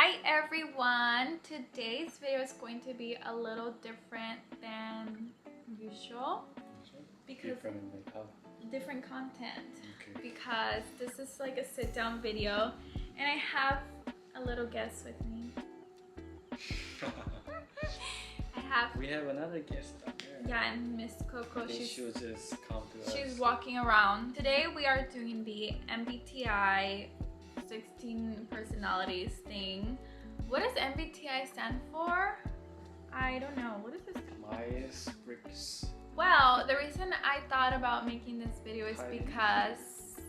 Hi everyone! Today's video is going to be a little different than usual because different content. Okay. Because this is like a sit-down video and I have a little guest with me. We have another guest up there. Yeah, and Miss Coco. She'll just come to us. She's walking around. Today we are doing the MBTI 16 personalities thing. What does MBTI stand for? I don't know. What is this? Myers-Briggs. Well, the reason I thought about making this video is because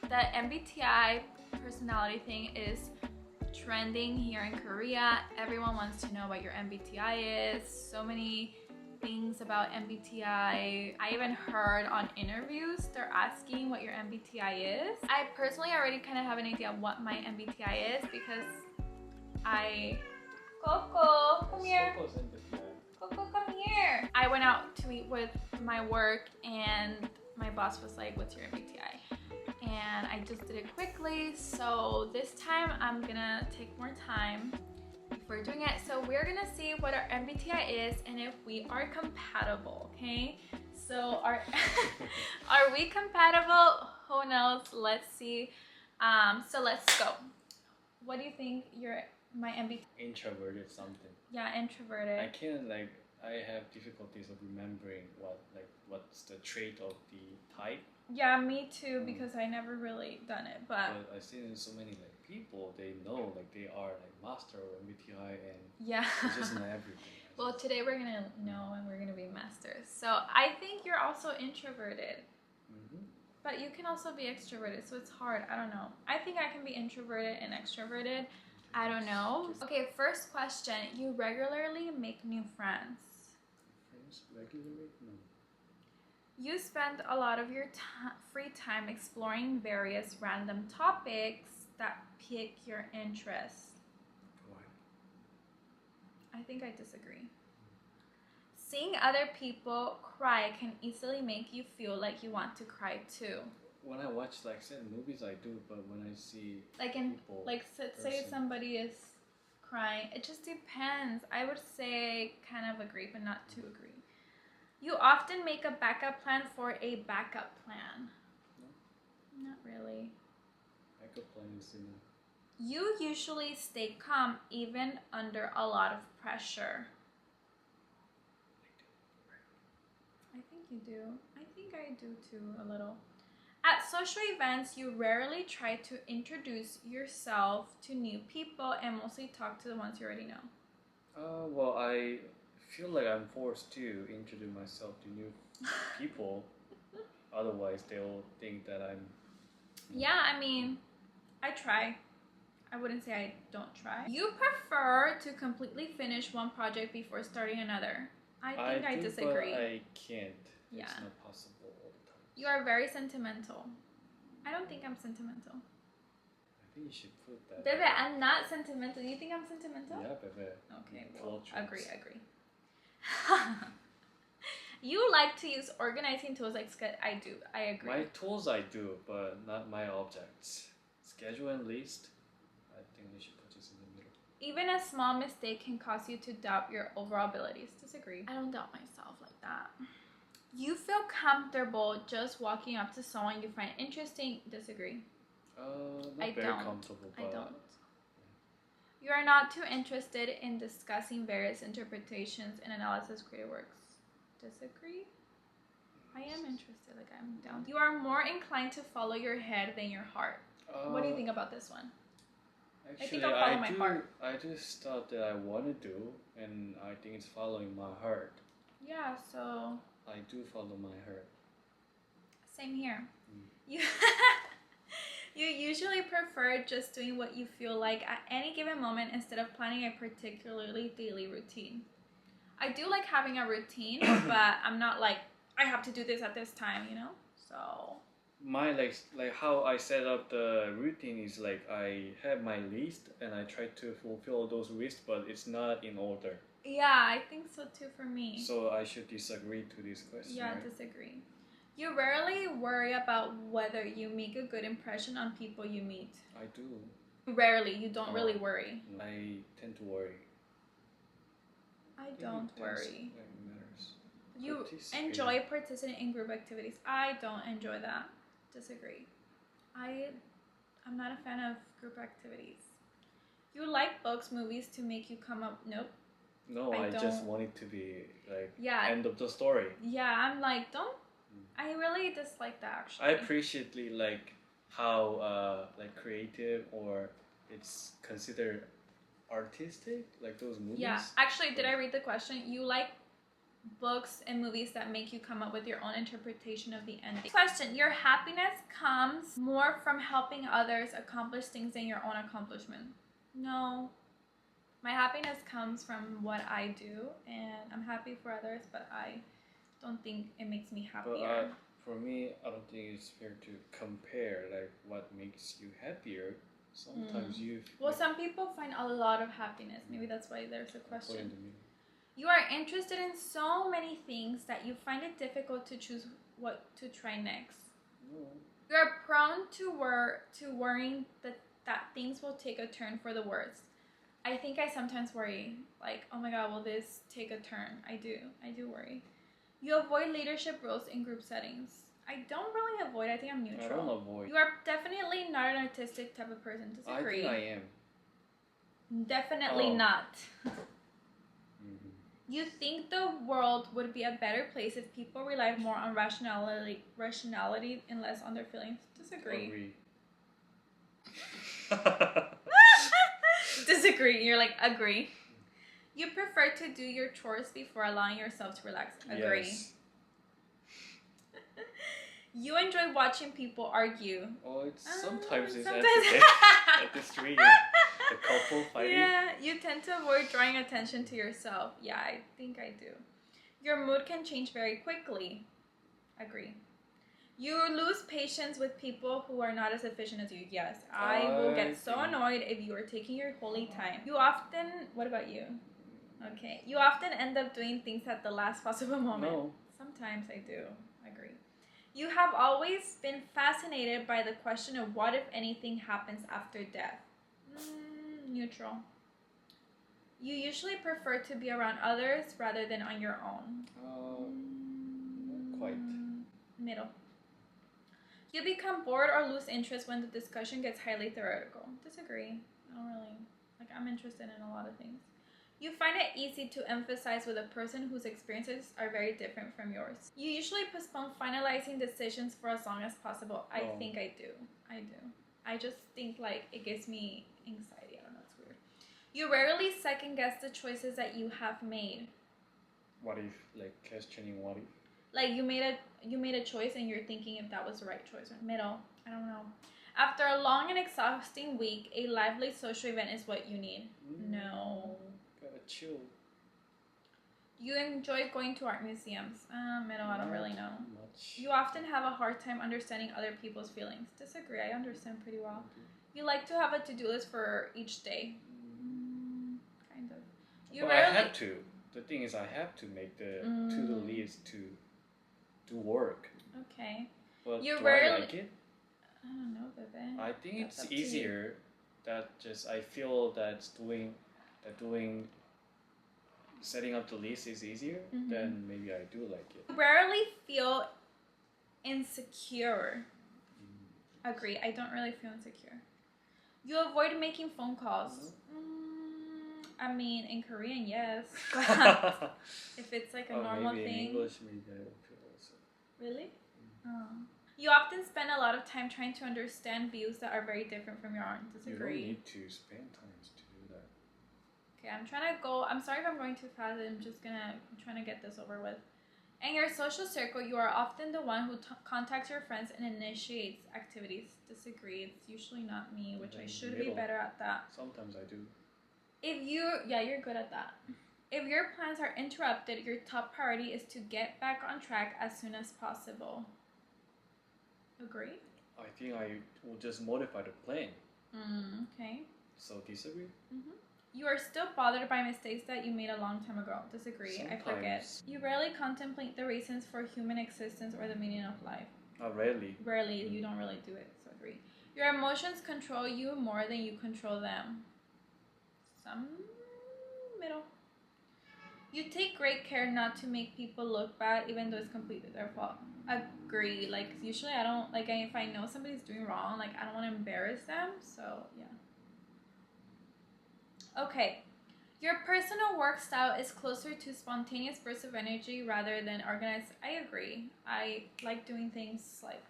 the MBTI personality thing is trending here in Korea. Everyone wants to know what your MBTI is. So many things about MBTI. I even heard on interviews they're asking what your MBTI is. I personally already kind of have an idea of what my MBTI is because Coco, come here. Coco, come here. I went out to eat with my work and my boss was like, what's your MBTI? And I just did it quickly. So this time I'm gonna take more time before doing it. So we're gonna see what our MBTI is and if we are compatible, okay? So are we compatible? Who knows? Let's see. So let's go. What do you think my MBTI? Introverted something. Yeah, introverted. I have difficulties of remembering what's the trait of the type. Yeah, me too, because I never really done it, but I've seen so many people, they know they are master of MBTI and yeah, it's just not everything. Well, today we're gonna know and we're gonna be masters. So I think you're also introverted, but you can also be extroverted, so it's hard. I don't know. I think I can be introverted and extroverted. I don't know. Okay, first question. You regularly make new friends. Friends regularly? No. You spend a lot of your free time exploring various random topics that pique your interest. Why? I think I disagree. Seeing other people cry can easily make you feel like you want to cry too. When I watch certain movies, I do, but when I see people, say somebody is crying, it just depends. I would say kind of agree, but not to agree. You often make a backup plan for a backup plan. No. Not really. Backup plan is You usually stay calm even under a lot of pressure. I think you do. I think I do too, a little. At social events, you rarely try to introduce yourself to new people and mostly talk to the ones you already know. Well, I feel like I'm forced to introduce myself to new people. Otherwise, they'll think that I'm... Yeah, I mean, I try. I wouldn't say I don't try. You prefer to completely finish one project before starting another. I think I disagree. But I can't. Yeah. It's not possible all the time. You are very sentimental. I don't think I'm sentimental. I think you should put that. Bebe, I'm not sentimental. Do you think I'm sentimental? Yeah, Bebe. Okay, well, agree. You like to use organizing tools like I do. I agree. My tools I do, but not my objects. Schedule and list. I think we should put this in the middle. Even a small mistake can cause you to doubt your overall abilities. Disagree. I don't doubt myself like that. You feel comfortable just walking up to someone you find interesting. Disagree. Not very comfortable. I don't. You are not too interested in discussing various interpretations and analysis of creative works. Disagree. I am interested. I'm down. You are more inclined to follow your head than your heart. What do you think about this one? Actually, I think I'll follow my heart. I just thought that I want to do, and I think it's following my heart. Yeah, so... I do follow my heart. Same here. You usually prefer just doing what you feel like at any given moment instead of planning a particularly daily routine. I do like having a routine, but I'm not like, I have to do this at this time, So... My how I set up the routine is I have my list and I try to fulfill those lists, but it's not in order. Yeah, I think so too for me. So I should disagree to this question. Yeah, right? disagree. You rarely worry about whether you make a good impression on people you meet. I do. Rarely. You don't really worry. I tend to worry. I don't worry. Matters. You enjoy participating in group activities. I don't enjoy that. Disagree. I'm not a fan of group activities. You like books, movies to make you come up. Nope. No, I just want it to be like end of the story. Yeah, I'm like, don't. I really dislike that actually. I appreciate like how like creative or it's considered artistic, like those movies. Yeah, actually, did I read the question? You like books and movies that make you come up with your own interpretation of the ending. Question: your happiness comes more from helping others accomplish things than your own accomplishment? No. My happiness comes from what I do, and I'm happy for others, but I don't think it makes me happier. But for me, I don't think it's fair to compare like what makes you happier. Sometimes you... Well, some people find a lot of happiness. Maybe that's why there's a question. You are interested in so many things that you find it difficult to choose what to try next. No. You are prone to worrying that things will take a turn for the worse. I think I sometimes worry, like, oh my god, will this take a turn? I do worry. You avoid leadership roles in group settings. I don't really avoid, I think I'm neutral. I don't avoid. You are definitely not an artistic type of person. Disagree. I think I am. Definitely not. You think the world would be a better place if people relied more on rationality and less on their feelings. Disagree. Disagree. You're like, agree. You prefer to do your chores before allowing yourself to relax. Agree. Yes. You enjoy watching people argue. Oh, sometimes it's at the street, the couple fighting. Yeah, you tend to avoid drawing attention to yourself. Yeah, I think I do. Your mood can change very quickly. Agree. You lose patience with people who are not as efficient as you. Yes, I will get so annoyed if you are taking your holy time. You often... What about you? Okay. You often end up doing things at the last possible moment. No. Sometimes I do. Agree. You have always been fascinated by the question of what if anything happens after death. Neutral. You usually prefer to be around others rather than on your own. Not quite. Middle. You become bored or lose interest when the discussion gets highly theoretical. Disagree. I don't really... Like, I'm interested in a lot of things. You find it easy to emphasize with a person whose experiences are very different from yours. You usually postpone finalizing decisions for as long as possible. I think I do. I just think, like, it gives me anxiety. I don't know, it's weird. You rarely second guess the choices that you have made. What if, like, questioning what if? Like, you made a choice and you're thinking if that was the right choice. Middle. I don't know. After a long and exhausting week, a lively social event is what you need. No. Gotta chill. You enjoy going to art museums. Middle, I don't really know. Much. You often have a hard time understanding other people's feelings. Disagree, I understand pretty well. You like to have a to-do list for each day. Kind of. I have to. The thing is, I have to make the to-do list to do work. Okay. But you do rarely... I like it? I don't know, baby. I think it's easier. I feel that setting up the list is easier. Then maybe I do like it. You rarely feel insecure. Agree. I don't really feel insecure. You avoid making phone calls. I mean, in Korean, yes. But if it's like a normal maybe thing. In English, maybe I don't feel also. Really? You often spend a lot of time trying to understand views that are very different from your own. Disagree. You don't need to spend time to do that. Okay, I'm trying to go. I'm sorry if I'm going too fast. I'm trying to get this over with. In your social circle, you are often the one who contacts your friends and initiates activities. Disagree. It's usually not me, which I should be better at that. Sometimes I do. You're good at that. If your plans are interrupted, your top priority is to get back on track as soon as possible. Agree? I think I will just modify the plan. Okay. So disagree? You are still bothered by mistakes that you made a long time ago. Disagree. Sometimes. I forget. You rarely contemplate the reasons for human existence or the meaning of life. Rarely. Rarely. You don't really do it. So agree. Your emotions control you more than you control them. Some middle. You take great care not to make people look bad, even though it's completely their fault. Agree. Like, usually I don't, like, if I know somebody's doing wrong, like, I don't want to embarrass them. So, yeah. Okay. Your personal work style is closer to spontaneous bursts of energy rather than organized. I agree. I like doing things like,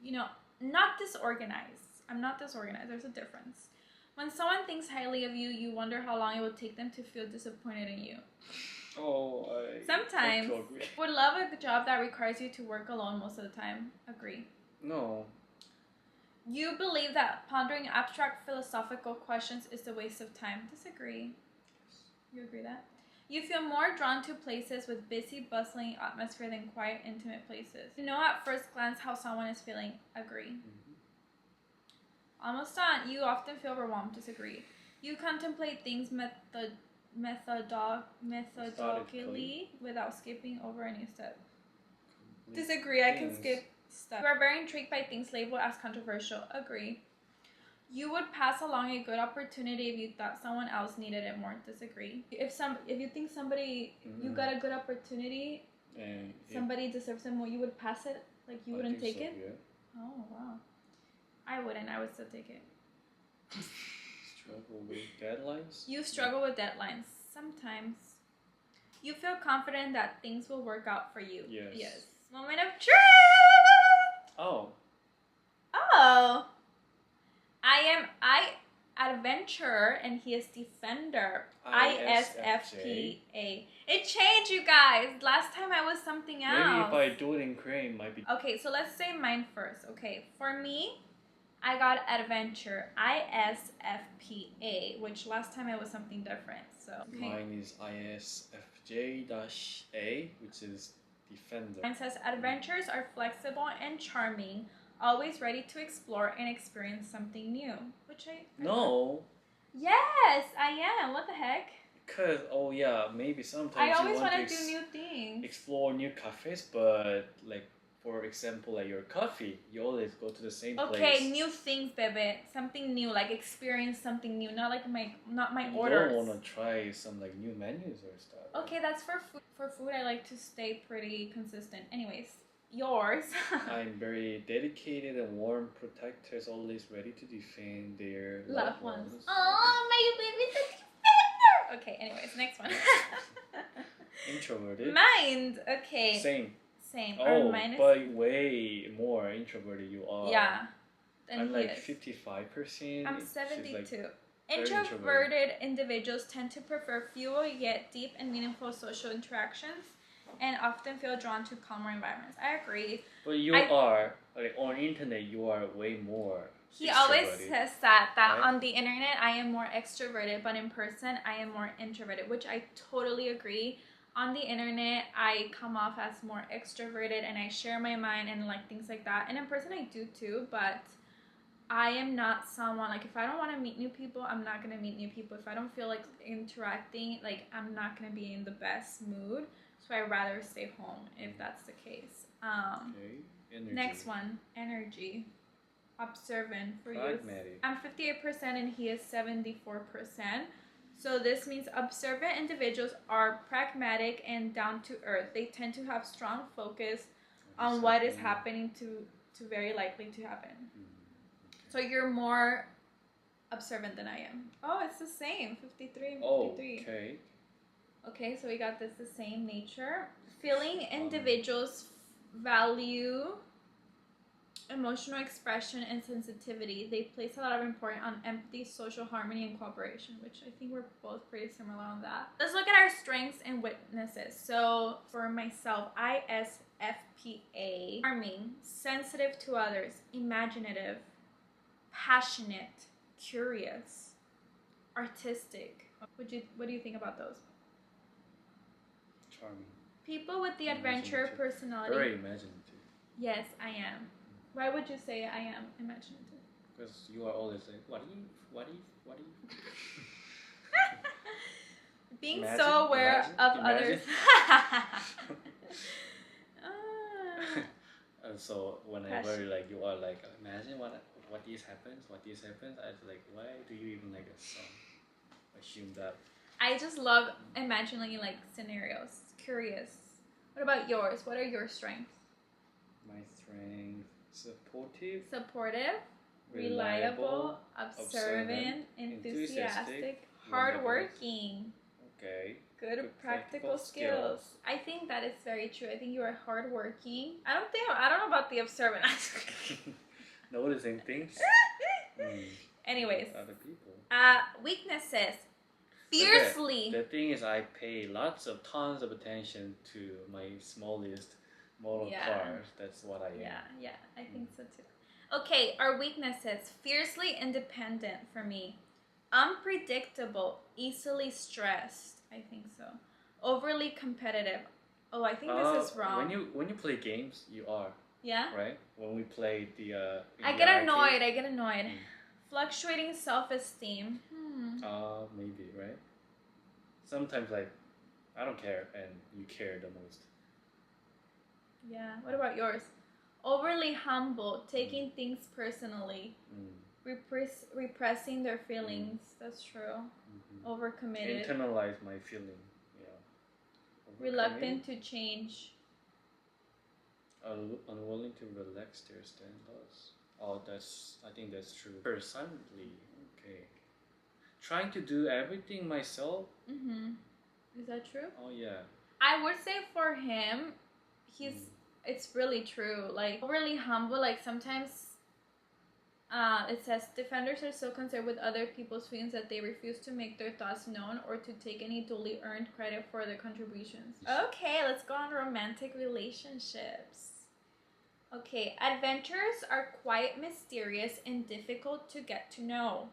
you know, not disorganized. I'm not disorganized. There's a difference. When someone thinks highly of you, you wonder how long it will take them to feel disappointed in you. Oh, Sometimes. I agree. Would love a job that requires you to work alone most of the time. Agree. No. You believe that pondering abstract philosophical questions is a waste of time. Disagree. You agree that? You feel more drawn to places with busy, bustling atmosphere than quiet, intimate places. You know at first glance how someone is feeling. Agree. Almost done. You often feel overwhelmed. Disagree. You contemplate things methodically without skipping over any step. Disagree. I can skip stuff. You are very intrigued by things labeled as controversial. Agree. You would pass along a good opportunity if you thought someone else needed it more. Disagree. If you think somebody you got a good opportunity, somebody deserves it more, you would pass it. Like you wouldn't take it. Yeah. Oh wow. I wouldn't. I would still take it. Struggle with deadlines? You struggle with deadlines. Sometimes. You feel confident that things will work out for you. Yes. Moment of truth! Oh. Oh. I adventurer and he is defender. ISFPA. It changed, you guys. Last time I was something else. Maybe if I do it in Korean, it might be. Okay, so let's say mine first. Okay, for me, I got adventure. ISFPA, which last time it was something different. So okay. Mine is ISFJ-A, which is defender. Mine says adventures are flexible and charming, always ready to explore and experience something new. Which I No. Yes, I am. What the heck? Because maybe sometimes I always you want to do new things. Explore new cafes, but like for example, like your coffee, you always go to the same place. Okay, new things, baby. Something new, like experience something new. Not like my you orders. You don't want to try some like new menus or stuff. Okay, that's for food. For food, I like to stay pretty consistent. Anyways, yours. I'm very dedicated and warm protectors, always ready to defend their loved ones. Oh, my baby's a defender. Okay, anyways, next one. Introverted. Mind. Okay. Same. Oh, but way more introverted you are. Yeah. I'm like 55%. I'm 72. Like introverted individuals tend to prefer fewer yet deep and meaningful social interactions and often feel drawn to calmer environments. I agree. But you are, like on internet, you are way more He always says that right? On the internet I am more extroverted, but in person I am more introverted, which I totally agree. On the internet, I come off as more extroverted and I share my mind and like things like that. And in person, I do too, but I am not someone, like if I don't want to meet new people, I'm not going to meet new people. If I don't feel like interacting, like I'm not going to be in the best mood. So I'd rather stay home if that's the case. Okay. Energy. Next one, energy. Observant for Pragmatic. you. I'm 58% and he is 74%. So this means observant individuals are pragmatic and down to earth. They tend to have strong focus on what is happening to very likely to happen. So you're more observant than I am. Oh, it's the same. 53 and 53. Okay. Okay, so we got the same nature. Feeling individuals value emotional expression and sensitivity. They place a lot of importance on empathy, social harmony, and cooperation, which I think we're both pretty similar on that. Let's look at our strengths and weaknesses. So for myself, ISFPA, charming, sensitive to others, imaginative, passionate, curious, artistic. What do you think about those? Charming. People with the adventure personality. Very imaginative. Yes, I am. Why would you say I am imaginative? Because you are always like, what if? Being so aware of others. And so whenever like you are like, imagine what what this happens, I was like, why do you even like assume that? I just love imagining like scenarios. Curious. What about yours? What are your strengths? My strength: supportive, reliable, observant, enthusiastic, hardworking. Okay. Good practical skills. I think that is very true. I think you are hardworking. I don't know about the observant. Noticing things. Anyways. Other people. Weaknesses. Fiercely. The thing is, I pay tons of attention to my smallest model cars. That's what I am. Yeah, I think so too. Okay, our weaknesses. Fiercely independent for me. Unpredictable, easily stressed. I think so. Overly competitive. Oh, I think this is wrong. When you play games, you are. Yeah? Right? When we play the I get annoyed. Fluctuating self-esteem. Maybe, right? Sometimes like I don't care and you care the most. Yeah. What about yours? Overly humble, taking things personally. Repressing their feelings. That's true. Overcommitted. Internalize my feeling. Yeah. Reluctant to change. Unwilling to relax their standards. Oh, I think that's true. Personally, okay. Trying to do everything myself. Is that true? Oh yeah. I would say for him, it's really true. Like overly humble. Like sometimes, it says defenders are so concerned with other people's feelings that they refuse to make their thoughts known or to take any duly earned credit for their contributions. Okay, let's go on romantic relationships. Okay, adventurers are quite mysterious and difficult to get to know.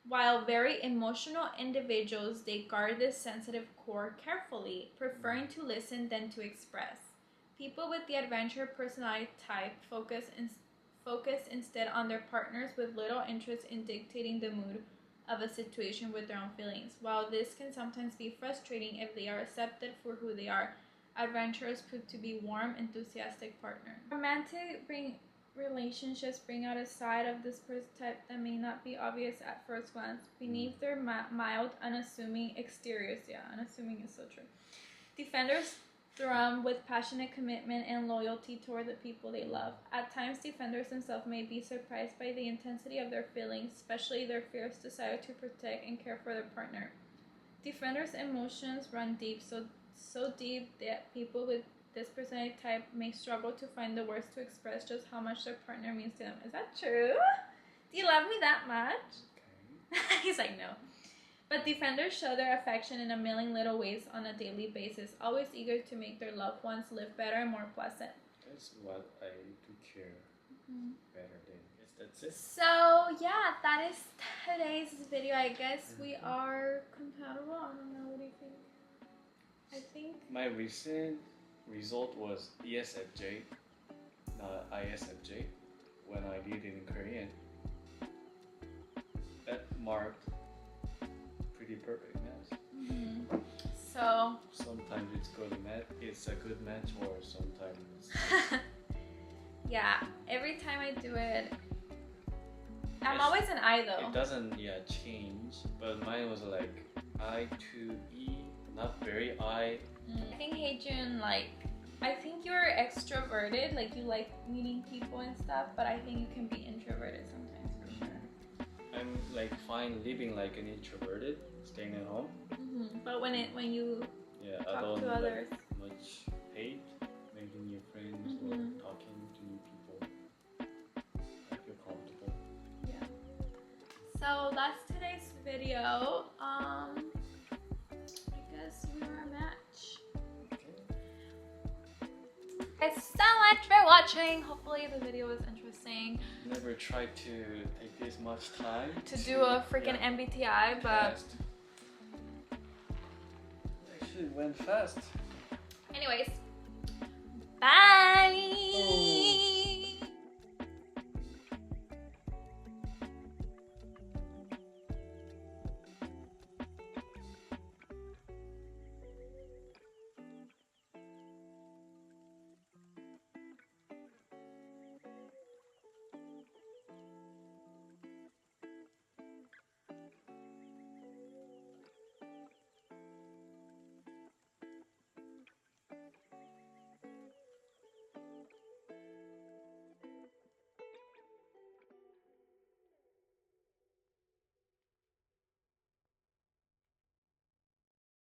While very emotional individuals, they guard this sensitive core carefully, preferring to listen than to express. People with the adventurer personality type focus instead on their partners with little interest in dictating the mood of a situation with their own feelings. While this can sometimes be frustrating if they are accepted for who they are, adventurers prove to be warm, enthusiastic partners. Romantic relationships bring out a side of this person type that may not be obvious at first glance. Beneath their mild, unassuming exteriors, unassuming is so true. Defenders thrum with passionate commitment and loyalty toward the people they love. At times, defenders themselves may be surprised by the intensity of their feelings, especially their fierce desire to protect and care for their partner. Defenders' emotions run deep, so deep that people with this personality type may struggle to find the words to express just how much their partner means to them. Is that true? Do you love me that much? Okay. He's like, no. But defenders show their affection in a million little ways on a daily basis, always eager to make their loved ones live better and more pleasant. That's what I do care better than. That's it. So yeah, that is today's video. I guess we are compatible. I don't know. What do you think? I think my recent result was ESFJ, not ISFJ, when I did it in Korean. That marked pretty perfect match. So sometimes it's a good match, or sometimes yeah, every time I do it, I'm always an I though. It doesn't change, but mine was like I to E, not very I. I think Heijun, I think you're extroverted, like you like meeting people and stuff, but I think you can be introverted sometimes for sure. I'm like fine living like an introverted, staying at home. But when you talk to others, much hate making new friends or talking to new people. I feel comfortable. Yeah. So that's today's video. I guess we were a match. Thanks so much for watching. Hopefully the video was interesting. Never tried to take this much time to do a freaking MBTI, but actually it went fast. Anyways, bye.